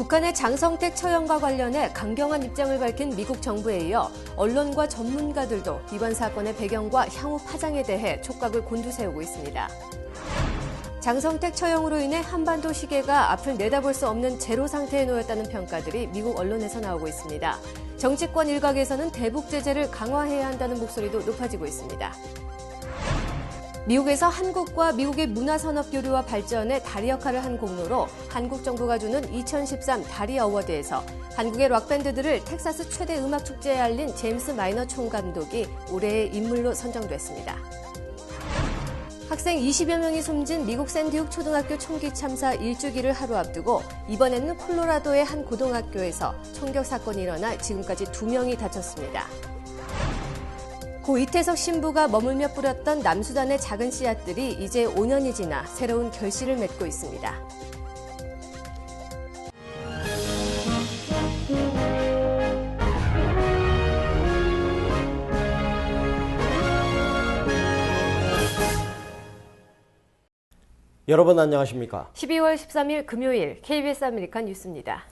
북한의 장성택 처형과 관련해 강경한 입장을 밝힌 미국 정부에 이어 언론과 전문가들도 이번 사건의 배경과 향후 파장에 대해 촉각을 곤두세우고 있습니다. 장성택 처형으로 인해 한반도 시계가 앞을 내다볼 수 없는 제로 상태에 놓였다는 평가들이 미국 언론에서 나오고 있습니다. 정치권 일각에서는 대북 제재를 강화해야 한다는 목소리도 높아지고 있습니다. 미국에서 한국과 미국의 문화산업 교류와 발전에 다리 역할을 한 공로로 한국 정부가 주는 2013 다리 어워드에서 한국의 락밴드들을 텍사스 최대 음악 축제에 알린 제임스 마이너 총감독이 올해의 인물로 선정됐습니다. 학생 20여 명이 숨진 미국 샌디훅 초등학교 총기 참사 1주기를 하루 앞두고 이번에는 콜로라도의 한 고등학교에서 총격 사건이 일어나 지금까지 2명이 다쳤습니다. 고 이태석 신부가 머물며 뿌렸던 남수단의 작은 씨앗들이 이제 5년이 지나 새로운 결실을 맺고 있습니다. 여러분 안녕하십니까? 12월 13일 금요일 KBS 아메리칸 뉴스입니다.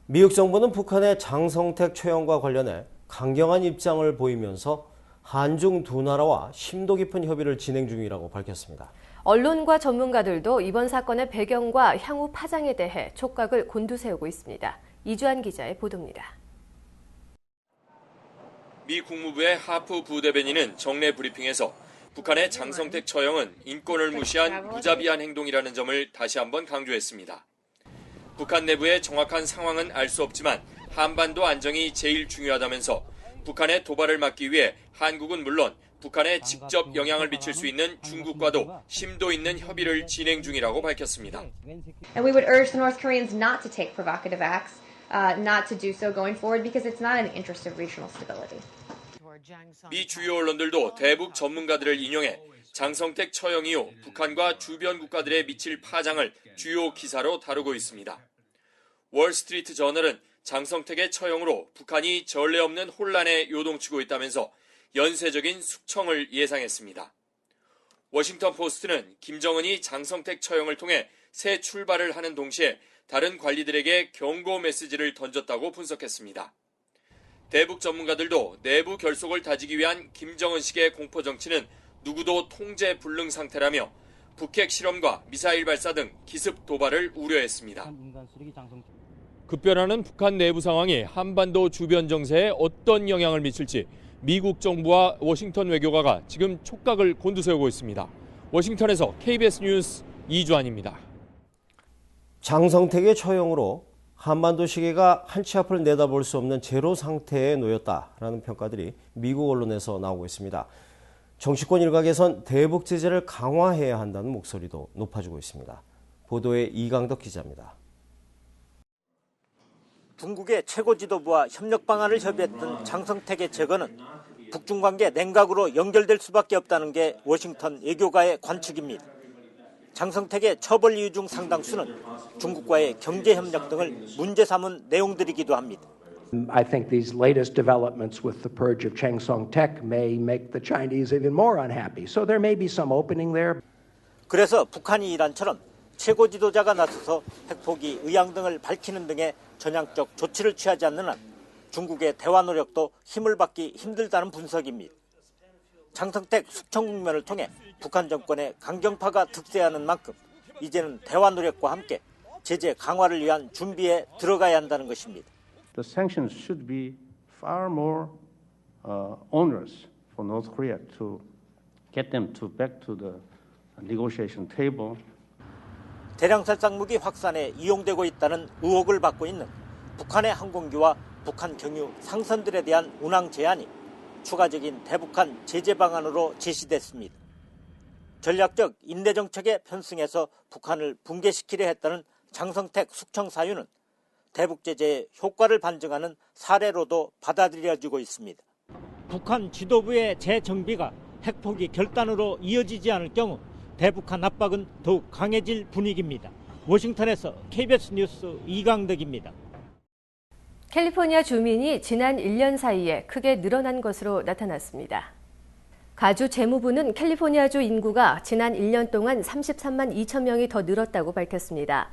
미국 정부는 북한의 장성택 처형과 관련해 강경한 입장을 보이면서 한중 두 나라와 심도 깊은 협의를 진행 중이라고 밝혔습니다. 언론과 전문가들도 이번 사건의 배경과 향후 파장에 대해 촉각을 곤두세우고 있습니다. 이주한 기자의 보도입니다. 미 국무부의 하프 부대변인은 정례 브리핑에서 북한의 장성택 처형은 인권을 무시한 무자비한 행동이라는 점을 다시 한번 강조했습니다. 북한 내부의 정확한 상황은 알 수 없지만 한반도 안정이 제일 중요하다면서 북한의 도발을 막기 위해 한국은 물론 북한에 직접 영향을 미칠 수 있는 중국과도 심도 있는 협의를 진행 중이라고 밝혔습니다. And we would urge the North Koreans not to take provocative acts, not to do so going forward because it's not in the interest of regional stability. 미 주요 언론들도 대북 전문가들을 인용해 장성택 처형 이후 북한과 주변 국가들에 미칠 파장을 주요 기사로 다루고 있습니다. 월스트리트 저널은 장성택의 처형으로 북한이 전례 없는 혼란에 요동치고 있다면서 연쇄적인 숙청을 예상했습니다. 워싱턴 포스트는 김정은이 장성택 처형을 통해 새 출발을 하는 동시에 다른 관리들에게 경고 메시지를 던졌다고 분석했습니다. 대북 전문가들도 내부 결속을 다지기 위한 김정은식의 공포정치는 누구도 통제 불능 상태라며 북핵 실험과 미사일 발사 등 기습 도발을 우려했습니다. 급변하는 북한 내부 상황이 한반도 주변 정세에 어떤 영향을 미칠지 미국 정부와 워싱턴 외교가가 지금 촉각을 곤두세우고 있습니다. 워싱턴에서 KBS 뉴스 이주환입니다. 장성택의 처형으로 한반도 시계가 한 치 앞을 내다볼 수 없는 제로 상태에 놓였다라는 평가들이 미국 언론에서 나오고 있습니다. 정치권 일각에선 대북 제재를 강화해야 한다는 목소리도 높아지고 있습니다. 보도에 이강덕 기자입니다. 중국의 최고 지도부와 협력 방안을 협의했던 장성택의 제거는 북중 관계 냉각으로 연결될 수밖에 없다는 게 워싱턴 외교가의 관측입니다. 장성택의 처벌 이유 중 상당수는 중국과의 경제 협력 등을 문제 삼은 내용들이기도 합니다. I think these latest developments with the purge of Chang Song-taek may make the Chinese even more unhappy. So there may be some opening there. 그래서 북한이 이란처럼 최고 지도자가 나서서 핵포기 의향 등을 밝히는 등의 전향적 조치를 취하지 않는 한 중국의 대화 노력도 힘을 받기 힘들다는 분석입니다. 장성택 숙청 국면을 통해 북한 정권의 강경파가 득세하는 만큼 이제는 대화 노력과 함께 제재 강화를 위한 준비에 들어가야 한다는 것입니다. The sanctions should be far more onerous for North Korea to get them back to the negotiation table. 대량 살상 무기 확산에 이용되고 있다는 의혹을 받고 있는 북한의 항공기와 북한 경유 상선들에 대한 운항 제한이 추가적인 대북한 제재 방안으로 제시됐습니다. 전략적 인내 정책에 편승해서 북한을 붕괴시키려 했다는 장성택 숙청 사유는 대북 제재의 효과를 반증하는 사례로도 받아들여지고 있습니다. 북한 지도부의 재정비가 핵포기 결단으로 이어지지 않을 경우 대북한 압박은 더욱 강해질 분위기입니다. 워싱턴에서 KBS 뉴스 이강덕입니다. 캘리포니아 주민이 지난 1년 사이에 크게 늘어난 것으로 나타났습니다. 가주 재무부는 캘리포니아주 인구가 지난 1년 동안 33만 2천 명이 더 늘었다고 밝혔습니다.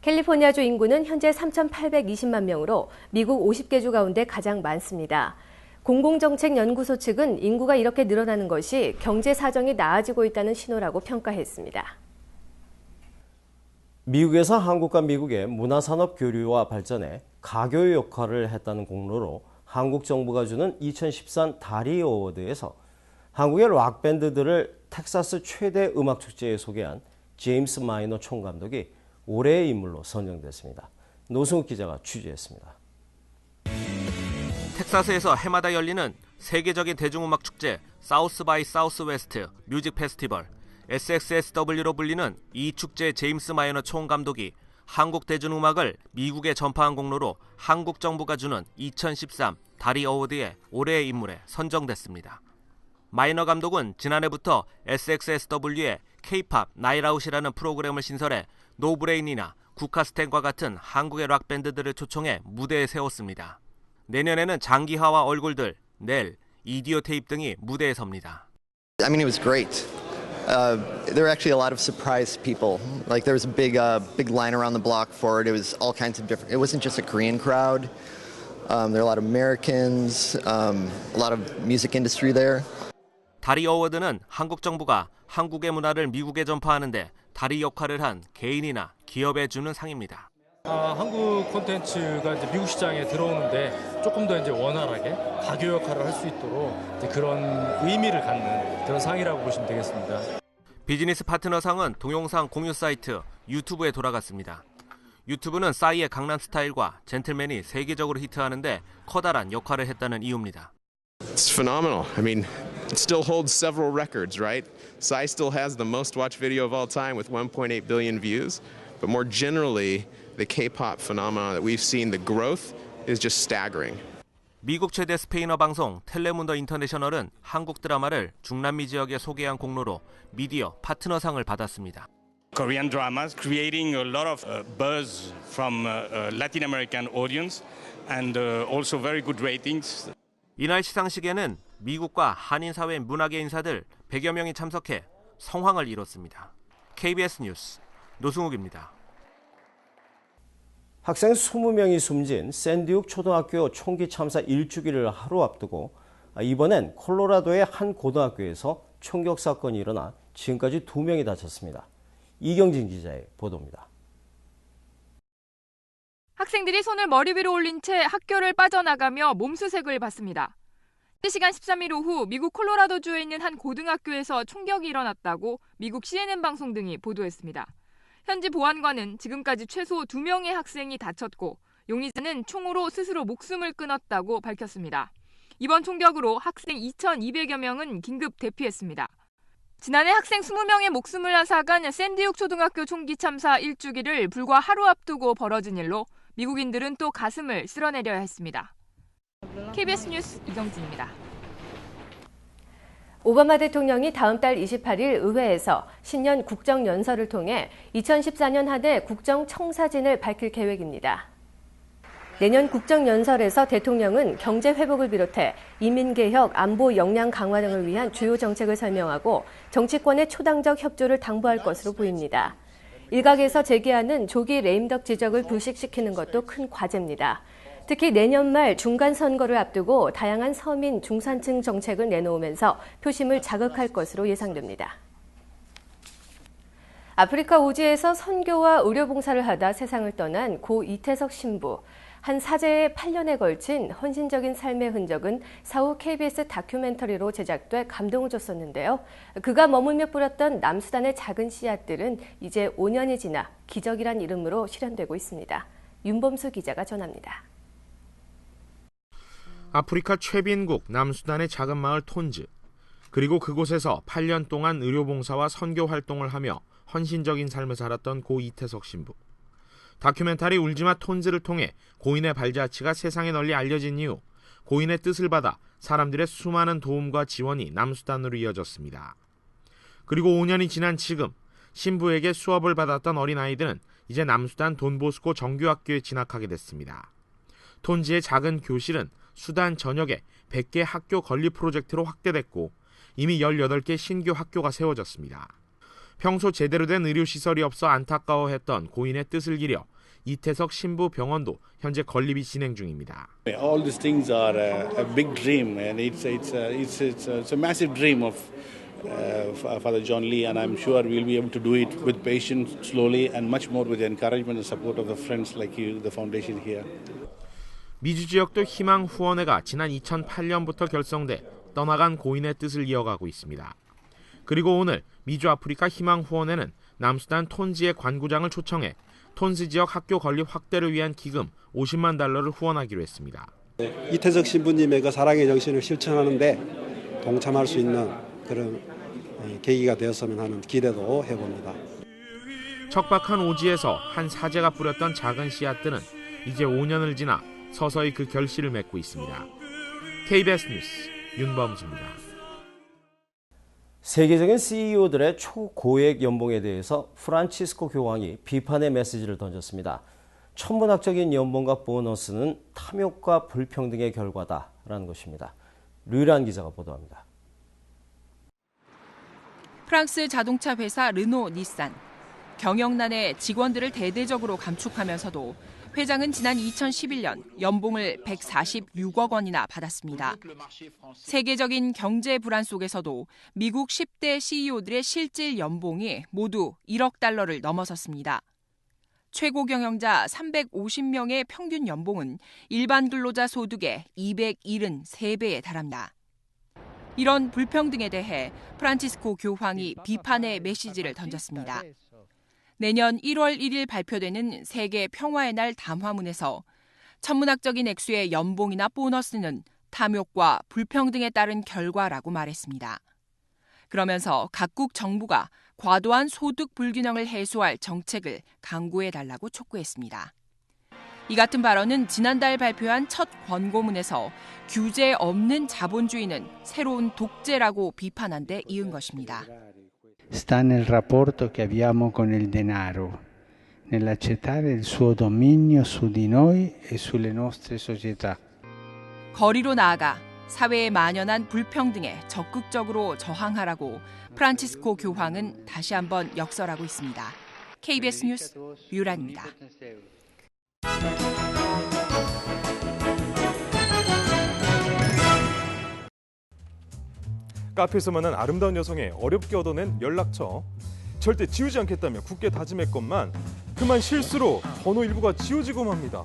캘리포니아주 인구는 현재 3,820만 명으로 미국 50개 주 가운데 가장 많습니다. 공공정책연구소 측은 인구가 이렇게 늘어나는 것이 경제 사정이 나아지고 있다는 신호라고 평가했습니다. 미국에서 한국과 미국의 문화산업 교류와 발전에 가교 역할을 했다는 공로로 한국 정부가 주는 2013 다리 어워드에서 한국의 락밴드들을 텍사스 최대 음악축제에 소개한 제임스 마이너 총감독이 올해의 인물로 선정됐습니다. 노승욱 기자가 취재했습니다. 텍사스에서 해마다 열리는 세계적인 대중음악 축제 사우스 바이 사우스 웨스트 뮤직 페스티벌 SXSW로 불리는 이 축제 제임스 마이너 총감독이 한국 대중음악을 미국에 전파한 공로로 한국 정부가 주는 2013 다리 어워드의 올해의 인물에 선정됐습니다. 마이너 감독은 지난해부터 SXSW의 K-팝 나잇아웃이라는 프로그램을 신설해 노브레인이나 국카스텐과 같은 한국의 락밴드들을 초청해 무대에 세웠습니다. 내년에는 장기하와 얼굴들, 넬, 이디오 테이프 등이 무대에 섭니다. I mean, it was great. There were actually a lot of surprise people. Like there was a big line around the block for it. It was all kinds of different. It wasn't just a Korean crowd. There were a lot of Americans, a lot of music industry there. 다리 어워드는 한국 정부가 한국의 문화를 미국에 전파하는데 다리 역할을 한 개인이나 기업에 주는 상입니다. 한국 콘텐츠가 이제 미국 시장에 들어오는데 조금 더 이제 원활하게 가교 역할을 할 수 있도록 이제 그런 의미를 갖는 그런 상이라고 보시면 되겠습니다. 비즈니스 파트너상은 동영상 공유 사이트 유튜브에 돌아갔습니다. 유튜브는 싸이의 강남 스타일과 젠틀맨이 세계적으로 히트하는데 커다란 역할을 했다는 이유입니다. It's phenomenal. I mean, it still holds several records, right? Psy still has the most watched video of all time with 1.8 billion views. But more generally, the K-pop phenomenon that we've seen, the growth is just staggering. 미국 최대 스페인어 방송 텔레문더 인터내셔널은 한국 드라마를 중남미 지역에 소개한 공로로 미디어 파트너상을 받았습니다. Korean dramas creating a lot of buzz from Latin American audience and also very good ratings. 이날 시상식에는 미국과 한인 사회 문화계 인사들 100여 명이 참석해 성황을 이뤘습니다. KBS 뉴스 노승욱입니다. 학생 20명이 숨진 샌디욱 초등학교 총기 참사 1주기를 하루 앞두고 이번엔 콜로라도의 한 고등학교에서 총격 사건이 일어나 지금까지 2명이 다쳤습니다. 이경진 기자의 보도입니다. 학생들이 손을 머리 위로 올린 채 학교를 빠져나가며 몸수색을 받습니다. 실시간 13일 오후 미국 콜로라도주에 있는 한 고등학교에서 총격이 일어났다고 미국 CNN 방송 등이 보도했습니다. 현지 보안관은 지금까지 최소 2명의 학생이 다쳤고 용의자는 총으로 스스로 목숨을 끊었다고 밝혔습니다. 이번 총격으로 학생 2,200여 명은 긴급 대피했습니다. 지난해 학생 20명의 목숨을 앗아간 샌디욱 초등학교 총기 참사 1주기를 불과 하루 앞두고 벌어진 일로 미국인들은 또 가슴을 쓸어내려야 했습니다. KBS 뉴스 이경진입니다. 오바마 대통령이 다음 달 28일 의회에서 신년 국정연설을 통해 2014년 한 해 국정청사진을 밝힐 계획입니다. 내년 국정연설에서 대통령은 경제 회복을 비롯해 이민개혁, 안보 역량 강화 등을 위한 주요 정책을 설명하고 정치권의 초당적 협조를 당부할 것으로 보입니다. 일각에서 제기하는 조기 레임덕 지적을 불식시키는 것도 큰 과제입니다. 특히 내년 말 중간선거를 앞두고 다양한 서민, 중산층 정책을 내놓으면서 표심을 자극할 것으로 예상됩니다. 아프리카 오지에서 선교와 의료봉사를 하다 세상을 떠난 고 이태석 신부. 한 사제의 8년에 걸친 헌신적인 삶의 흔적은 사후 KBS 다큐멘터리로 제작돼 감동을 줬었는데요. 그가 머물며 뿌렸던 남수단의 작은 씨앗들은 이제 5년이 지나 기적이란 이름으로 실현되고 있습니다. 윤범수 기자가 전합니다. 아프리카 최빈국 남수단의 작은 마을 톤즈, 그리고 그곳에서 8년 동안 의료봉사와 선교 활동을 하며 헌신적인 삶을 살았던 고 이태석 신부. 다큐멘터리 울지마 톤즈를 통해 고인의 발자취가 세상에 널리 알려진 이후 고인의 뜻을 받아 사람들의 수많은 도움과 지원이 남수단으로 이어졌습니다. 그리고 5년이 지난 지금 신부에게 수업을 받았던 어린아이들은 이제 남수단 돈보스코 정규학교에 진학하게 됐습니다. 톤즈의 작은 교실은 수단 전역에 100개 학교 건립 프로젝트로 확대됐고 이미 18개 신규 학교가 세워졌습니다. 평소 제대로 된 의료시설이 없어 안타까워했던 고인의 뜻을 기려 이태석 신부 병원도 현재 건립이 진행 중입니다. All these things are a big dream, and it's a massive dream of Father John Lee, and I'm sure we'll be able to do it with patience, slowly, and much more with the encouragement and support of the friends like you, the foundation here. 미주 지역도 희망 후원회가 지난 2008년부터 결성돼 떠나간 고인의 뜻을 이어가고 있습니다. 그리고 오늘 미주 아프리카 희망 후원회는 남수단 톤지의 관구장을 초청해 톤스 지역 학교 건립 확대를 위한 기금 50만 달러를 후원하기로 했습니다. 이태석 신부님의 그 사랑의 정신을 실천하는데 동참할 수 있는 그런 계기가 되었으면 하는 기대도 해봅니다. 척박한 오지에서 한 사제가 뿌렸던 작은 씨앗들은 이제 5년을 지나 서서히 그 결실을 맺고 있습니다. KBS 뉴스 윤범수입니다. 세계적인 CEO들의 초고액 연봉에 대해서 프란치스코 교황이 비판의 메시지를 던졌습니다. 천문학적인 연봉과 보너스는 탐욕과 불평등의 결과다라는 것입니다. 류란 기자가 보도합니다. 프랑스 자동차 회사 르노 닛산. 경영난에 직원들을 대대적으로 감축하면서도 회장은 지난 2011년 연봉을 146억 원이나 받았습니다. 세계적인 경제 불안 속에서도 미국 10대 CEO들의 실질 연봉이 모두 1억 달러를 넘어섰습니다. 최고 경영자 350명의 평균 연봉은 일반 근로자 소득의 273배에 달합니다. 이런 불평등에 대해 프란치스코 교황이 비판의 메시지를 던졌습니다. 내년 1월 1일 발표되는 세계 평화의 날 담화문에서 천문학적인 액수의 연봉이나 보너스는 탐욕과 불평등에 따른 결과라고 말했습니다. 그러면서 각국 정부가 과도한 소득 불균형을 해소할 정책을 강구해달라고 촉구했습니다. 이 같은 발언은 지난달 발표한 첫 권고문에서 규제 없는 자본주의는 새로운 독재라고 비판한 데 이은 것입니다. Sta nel rapporto che abbiamo con il denaro, nell'accettare il suo dominio su di noi e sulle nostre società. 거리로 나아가 사회에 만연한 불평등에 적극적으로 저항하라고 프란치스코 교황은 다시 한번 역설하고 있습니다. KBS 뉴스 류란입니다. 카페에서 만난 아름다운 여성의 어렵게 얻어낸 연락처. 절대 지우지 않겠다며 굳게 다짐했건만 그만 실수로 번호 일부가 지워지고 맙니다.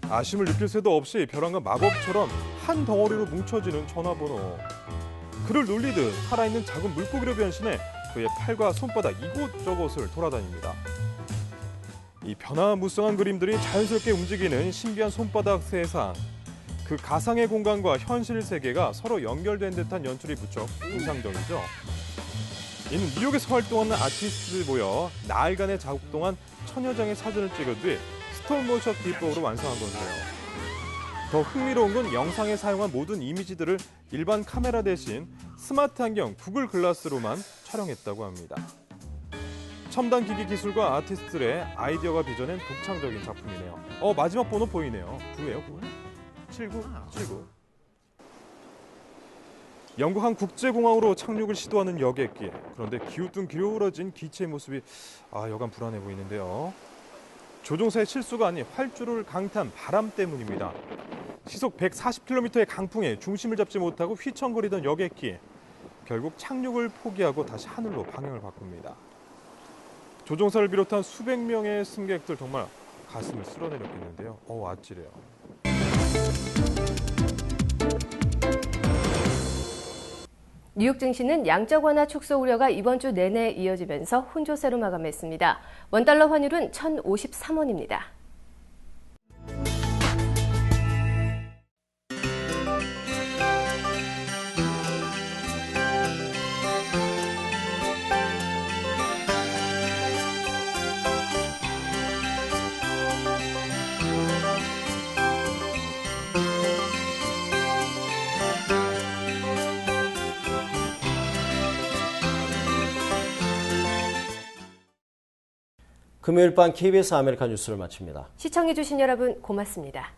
아쉬움을 느낄 새도 없이 벼랑과 마법처럼 한 덩어리로 뭉쳐지는 전화번호. 그를 놀리듯 살아있는 작은 물고기로 변신해 그의 팔과 손바닥 이곳저곳을 돌아다닙니다. 이 변화무쌍한 그림들이 자연스럽게 움직이는 신비한 손바닥 세상. 그 가상의 공간과 현실 세계가 서로 연결된 듯한 연출이 무척 인상적이죠. 이는 뉴욕에서 활동하는 아티스트들이 모여 나흘간의 작업 동안 천여 장의 사진을 찍은 뒤 스톱모션 기법으로 완성한 건데요. 더 흥미로운 건 영상에 사용한 모든 이미지들을 일반 카메라 대신 스마트 안경 구글 글라스로만 촬영했다고 합니다. 첨단 기기 기술과 아티스트들의 아이디어가 빚어낸 독창적인 작품이네요. 마지막 번호 보이네요. 9예요, 9? 7979. 영국 한 국제공항으로 착륙을 시도하는 여객기. 그런데 기우뚱 기울어진 기체의 모습이 여간 불안해 보이는데요. 조종사의 실수가 아닌 활주로를 강타한 바람 때문입니다. 시속 140km의 강풍에 중심을 잡지 못하고 휘청거리던 여객기. 결국 착륙을 포기하고 다시 하늘로 방향을 바꿉니다. 조종사를 비롯한 수백 명의 승객들 정말 가슴을 쓸어내렸겠는데요. 아찔해요. 뉴욕 증시는 양적 완화 축소 우려가 이번 주 내내 이어지면서 혼조세로 마감했습니다. 원달러 환율은 1,053원입니다. 금요일 밤 KBS 아메리카 뉴스를 마칩니다. 시청해주신 여러분 고맙습니다.